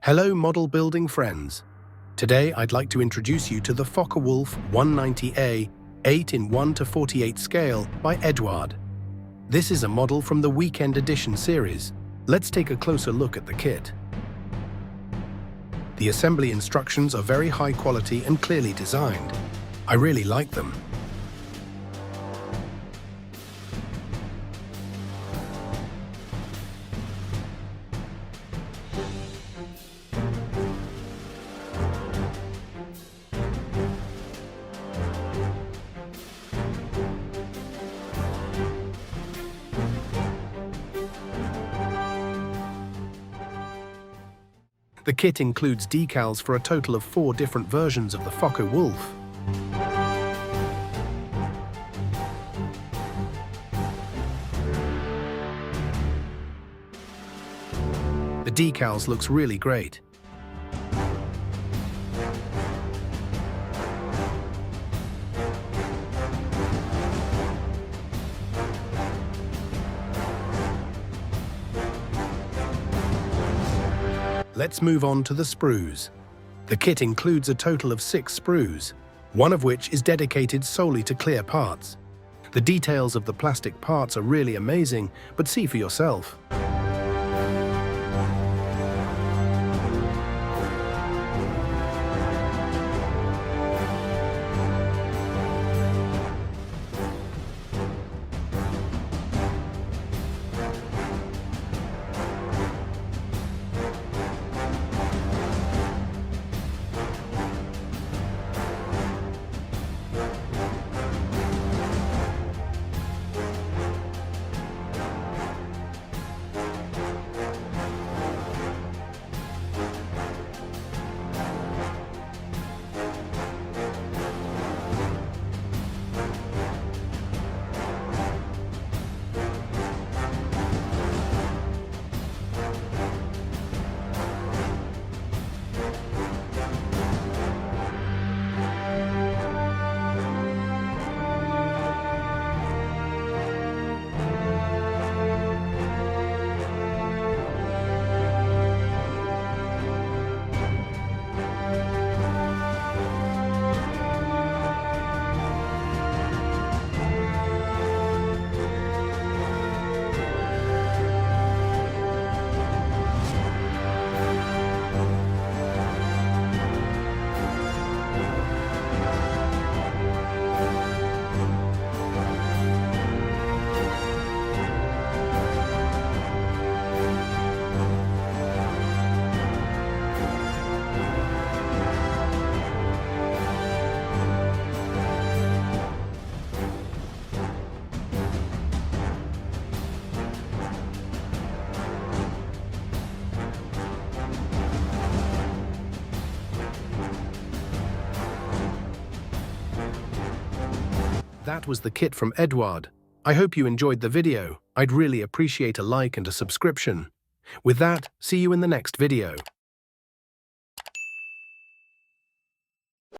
Hello model building friends. Today I'd like to introduce you to the Focke Wulf 190A-8 in 1:48 scale by Eduard. This is a model from the Weekend Edition series. Let's take a closer look at the kit. The assembly instructions are very high quality and clearly designed. I really like them. The kit includes decals for a total of 4 different versions of the Focke Wulf. The decals looks really great. Let's move on to the sprues. The kit includes a total of 6 sprues, one of which is dedicated solely to clear parts. The details of the plastic parts are really amazing, but see for yourself. That was the kit from Eduard. I hope you enjoyed the video. I'd really appreciate a like and a subscription. With that, see you in the next video.